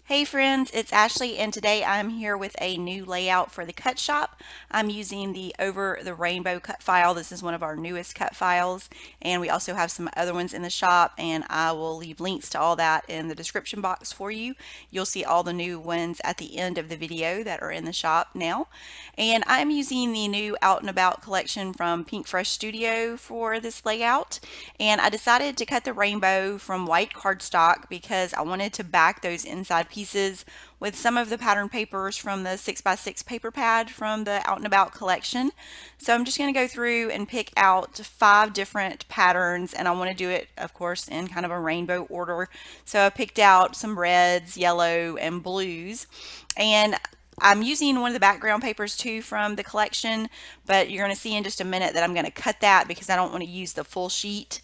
Hey friends, it's Ashley and today I'm here with a new layout for the cut shop. I'm using the Over the Rainbow cut file. This is one of our newest cut files, and we also have some other ones in the shop, and I will leave links to all that in the description box for you. You'll see all the new ones at the end of the video that are in the shop now. And I'm using the new Out and About collection from Pink Fresh Studio for this layout, and I decided to cut the rainbow from white cardstock because I wanted to back those inside pieces with some of the pattern papers from the 6x6 paper pad from the Out and About collection. So I'm just going to go through and pick out 5 different patterns, and I want to do it, of course, in kind of a rainbow order. So I picked out some reds, yellow, and blues, and I'm using one of the background papers too from the collection, but you're going to see in just a minute that I'm going to cut that because I don't want to use the full sheet.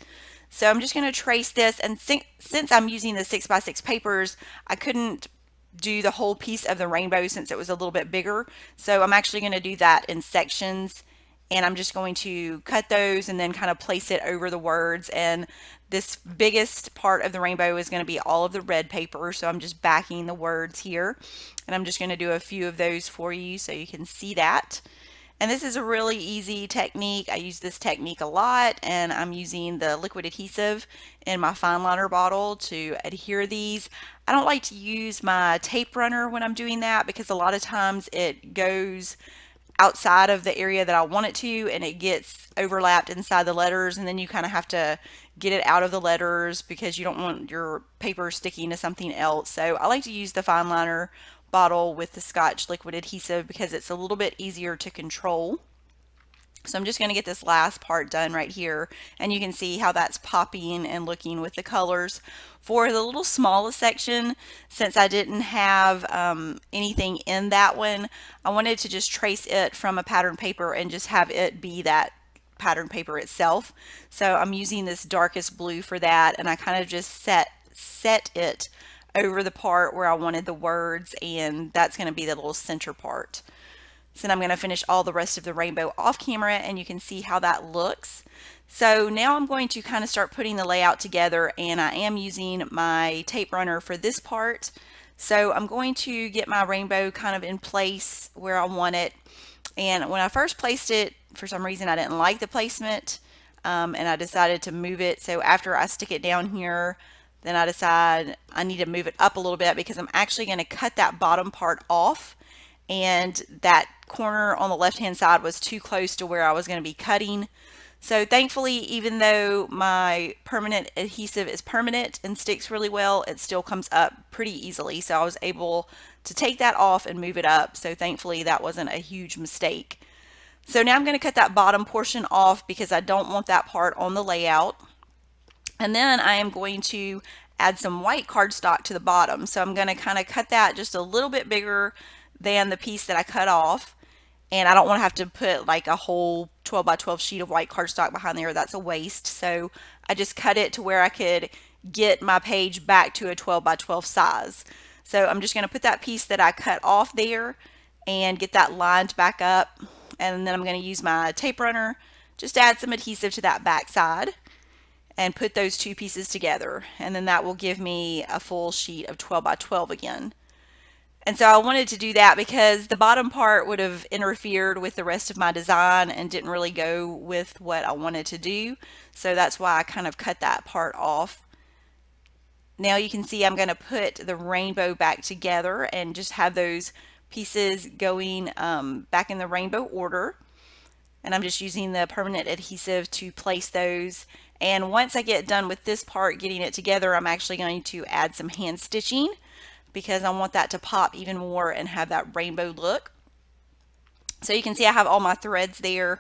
So I'm just going to trace this, and since I'm using the 6x6 papers, I couldn't do the whole piece of the rainbow since it was a little bit bigger. So I'm actually going to do that in sections, and I'm just going to cut those and then kind of place it over the words. And this biggest part of the rainbow is going to be all of the red paper, so I'm just backing the words here, and I'm just going to do a few of those for you so you can see that. And this is a really easy technique. I use this technique a lot, and I'm using the liquid adhesive in my fine liner bottle to adhere these. I don't like to use my tape runner when I'm doing that because a lot of times it goes outside of the area that I want it to, and it gets overlapped inside the letters, and then you kind of have to get it out of the letters because you don't want your paper sticking to something else. So I like to use the fine liner bottle with the Scotch liquid adhesive because it's a little bit easier to control. So I'm just going to get this last part done right here, and you can see how that's popping and looking with the colors. For the little smallest section, since I didn't have anything in that one, I wanted to just trace it from a pattern paper and just have it be that pattern paper itself. So I'm using this darkest blue for that, and I kind of just set it over the part where I wanted the words, and that's going to be the little center part. So I'm going to finish all the rest of the rainbow off camera, and you can see how that looks. So now I'm going to kind of start putting the layout together, and I am using my tape runner for this part. So I'm going to get my rainbow kind of in place where I want it. And when I first placed it, for some reason I didn't like the placement, and I decided to move it. So after I stick it down here, then I decide I need to move it up a little bit because I'm actually going to cut that bottom part off, and that corner on the left hand side was too close to where I was going to be cutting. So thankfully, even though my permanent adhesive is permanent and sticks really well, it still comes up pretty easily. So I was able to take that off and move it up. So thankfully that wasn't a huge mistake. So now I'm going to cut that bottom portion off because I don't want that part on the layout. And then I am going to add some white cardstock to the bottom. So I'm going to kind of cut that just a little bit bigger than the piece that I cut off. And I don't want to have to put like a whole 12 by 12 sheet of white cardstock behind there. That's a waste. So I just cut it to where I could get my page back to a 12 by 12 size. So I'm just going to put that piece that I cut off there and get that lined back up. And then I'm going to use my tape runner, just add some adhesive to that back side and put those two pieces together. And then that will give me a full sheet of 12 by 12 again. And so I wanted to do that because the bottom part would have interfered with the rest of my design and didn't really go with what I wanted to do. So that's why I kind of cut that part off. Now you can see I'm going to put the rainbow back together and just have those pieces going back in the rainbow order. And I'm just using the permanent adhesive to place those. And once I get done with this part, getting it together, I'm actually going to add some hand stitching because I want that to pop even more and have that rainbow look. So you can see I have all my threads there.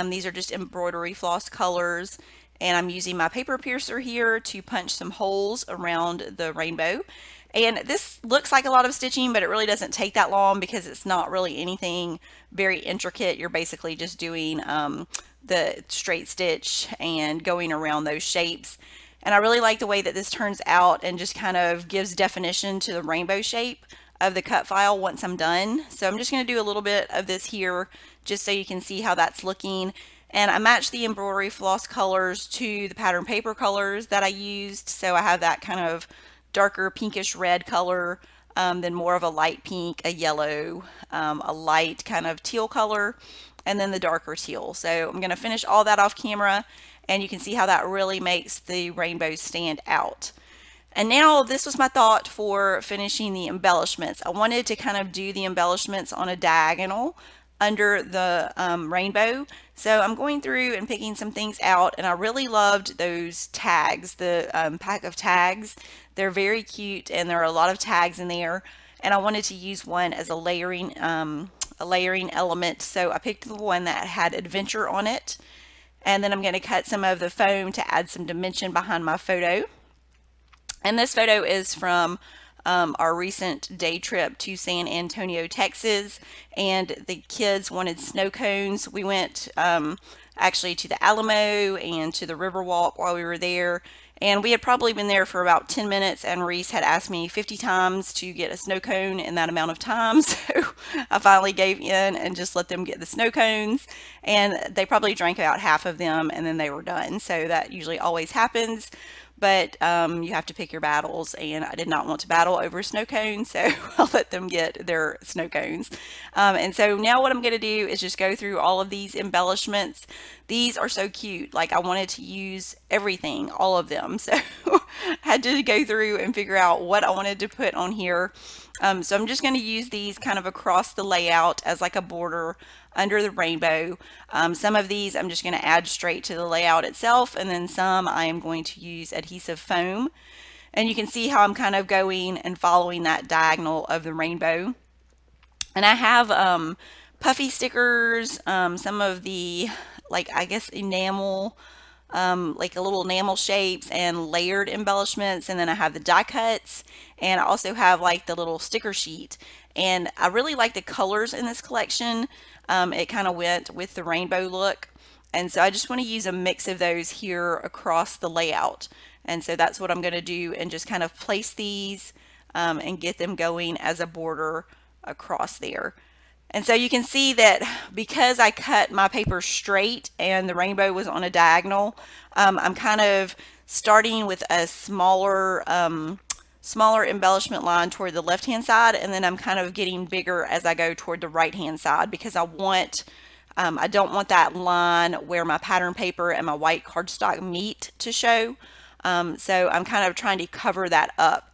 These are just embroidery floss colors, and I'm using my paper piercer here to punch some holes around the rainbow. And this looks like a lot of stitching, but it really doesn't take that long because it's not really anything very intricate. You're basically just doing the straight stitch and going around those shapes. And I really like the way that this turns out and just kind of gives definition to the rainbow shape of the cut file once I'm done. So I'm just going to do a little bit of this here just so you can see how that's looking. And I matched the embroidery floss colors to the pattern paper colors that I used. So I have that kind of darker pinkish red color then more of a light pink, a yellow, a light kind of teal color, and then the darker teal. So I'm going to finish all that off camera, and you can see how that really makes the rainbow stand out. And now this was my thought for finishing the embellishments. I wanted to kind of do the embellishments on a diagonal under the rainbow. So I'm going through and picking some things out, and I really loved those tags, the pack of tags. They're very cute, and there are a lot of tags in there, and I wanted to use one as a layering element. So I picked the one that had adventure on it, and then I'm going to cut some of the foam to add some dimension behind my photo. And this photo is from our recent day trip to San Antonio, Texas, and the kids wanted snow cones. We went actually to the Alamo and to the Riverwalk while we were there, and we had probably been there for about 10 minutes, and Reese had asked me 50 times to get a snow cone in that amount of time. So I finally gave in and just let them get the snow cones, and they probably drank about half of them and then they were done. So that usually always happens. But you have to pick your battles, and I did not want to battle over snow cones, so I'll let them get their snow cones. And so now what I'm going to do is just go through all of these embellishments. These are so cute. Like, I wanted to use everything, all of them, so I had to go through and figure out what I wanted to put on here. So I'm just going to use these kind of across the layout as like a border under the rainbow. Some of these I'm just going to add straight to the layout itself, and then some I am going to use adhesive foam. And you can see how I'm kind of going and following that diagonal of the rainbow. And I have puffy stickers, some of the, like, I guess enamel, like a little enamel shapes and layered embellishments, and then I have the die cuts, and I also have like the little sticker sheet. And I really like the colors in this collection. It kind of went with the rainbow look, and so I just want to use a mix of those here across the layout. And so that's what I'm going to do, and just kind of place these and get them going as a border across there. And so you can see that because I cut my paper straight and the rainbow was on a diagonal, I'm kind of starting with a smaller embellishment line toward the left hand side, and then I'm kind of getting bigger as I go toward the right hand side, because I don't want that line where my pattern paper and my white cardstock meet to show. So I'm kind of trying to cover that up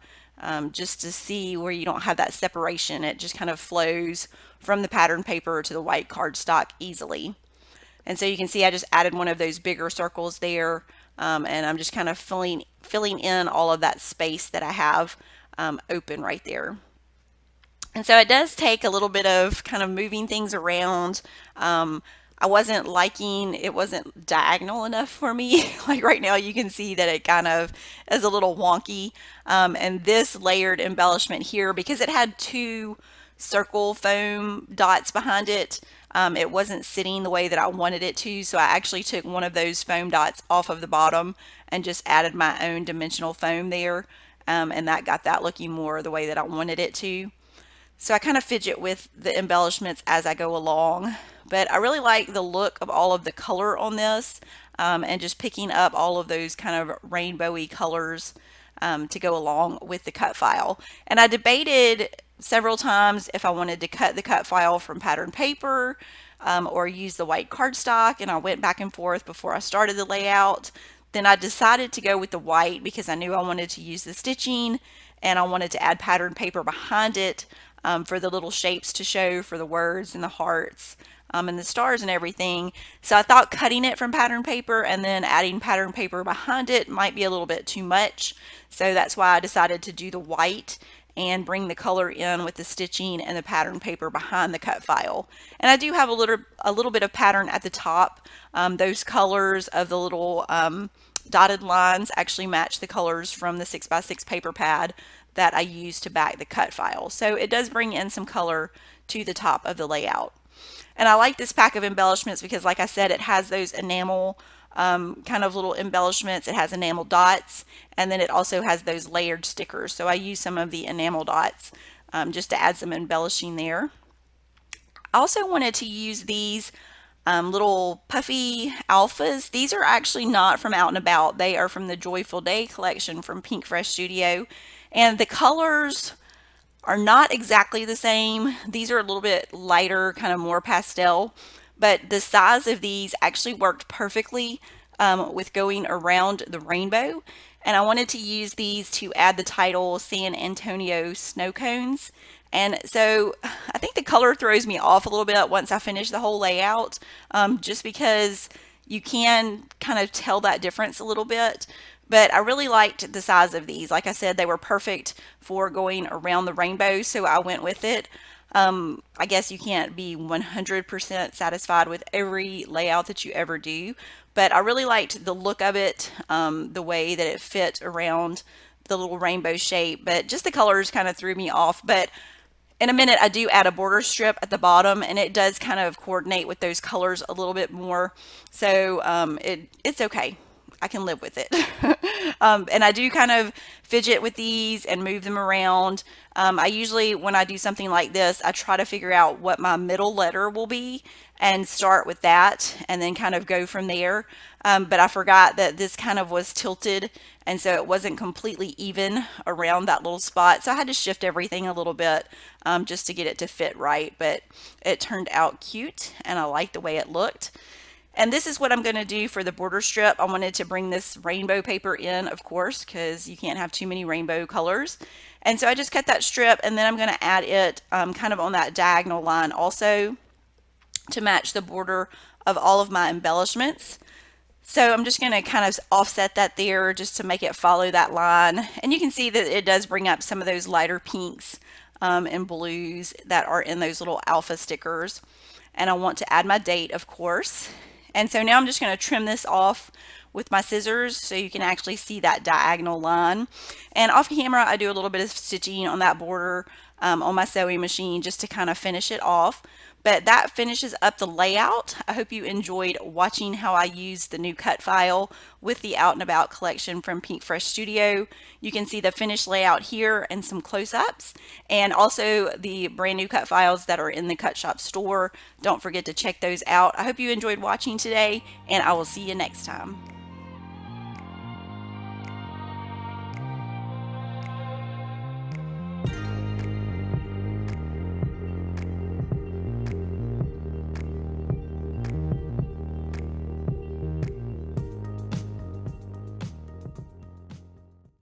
just to see where you don't have that separation. It just kind of flows from the pattern paper to the white cardstock easily. And so you can see I just added one of those bigger circles there, and I'm just kind of filling in all of that space that I have open right there. And so it does take a little bit of kind of moving things around. I wasn't liking, it wasn't diagonal enough for me. Like right now you can see that it kind of is a little wonky. And this layered embellishment here, because it had two circle foam dots behind it, it wasn't sitting the way that I wanted it to. So I actually took one of those foam dots off of the bottom and just added my own dimensional foam there. And that got that looking more the way that I wanted it to. So I kind of fidget with the embellishments as I go along, but I really like the look of all of the color on this, and just picking up all of those kind of rainbowy colors to go along with the cut file. And I debated several times if I wanted to cut the cut file from pattern paper or use the white cardstock, and I went back and forth before I started the layout. Then I decided to go with the white because I knew I wanted to use the stitching, and I wanted to add pattern paper behind it for the little shapes to show for the words and the hearts and the stars and everything. So I thought cutting it from pattern paper and then adding pattern paper behind it might be a little bit too much. So that's why I decided to do the white and bring the color in with the stitching and the pattern paper behind the cut file. And I do have a little bit of pattern at the top. Those colors of the little dotted lines actually match the colors from the 6x6 paper pad that I use to back the cut file. So it does bring in some color to the top of the layout. And I like this pack of embellishments because, like I said, it has those enamel kind of little embellishments. It has enamel dots, and then it also has those layered stickers. So I use some of the enamel dots just to add some embellishing there. I also wanted to use these little puffy alphas. These are actually not from Out and About. They are from the Joyful Day collection from Pink Fresh Studio. And the colors are not exactly the same. These are a little bit lighter, kind of more pastel, but the size of these actually worked perfectly with going around the rainbow. And I wanted to use these to add the title San Antonio Snow Cones. And so I think the color throws me off a little bit once I finish the whole layout, just because you can kind of tell that difference a little bit. But I really liked the size of these. Like I said, they were perfect for going around the rainbow, so I went with it. I guess you can't be 100% satisfied with every layout that you ever do, but I really liked the look of it, the way that it fit around the little rainbow shape, but just the colors kind of threw me off. But in a minute, I do add a border strip at the bottom, and it does kind of coordinate with those colors a little bit more. So it's okay. I can live with it. And I do kind of fidget with these and move them around. I usually, when I do something like this, I try to figure out what my middle letter will be and start with that and then kind of go from there. But I forgot that this kind of was tilted, and so it wasn't completely even around that little spot. So I had to shift everything a little bit just to get it to fit right. But it turned out cute, and I liked the way it looked. And this is what I'm going to do for the border strip. I wanted to bring this rainbow paper in, of course, because you can't have too many rainbow colors. And so I just cut that strip, and then I'm going to add it kind of on that diagonal line also to match the border of all of my embellishments. So I'm just going to kind of offset that there just to make it follow that line. And you can see that it does bring up some of those lighter pinks and blues that are in those little alpha stickers. And I want to add my date, of course. And so now I'm just going to trim this off with my scissors so you can actually see that diagonal line. And off camera, I do a little bit of stitching on that border on my sewing machine just to kind of finish it off. But that finishes up the layout. I hope you enjoyed watching how I use the new cut file with the Out and About collection from Pink Fresh Studio. You can see the finished layout here and some close-ups, and also the brand new cut files that are in the Cut Shop store. Don't forget to check those out. I hope you enjoyed watching today, and I will see you next time.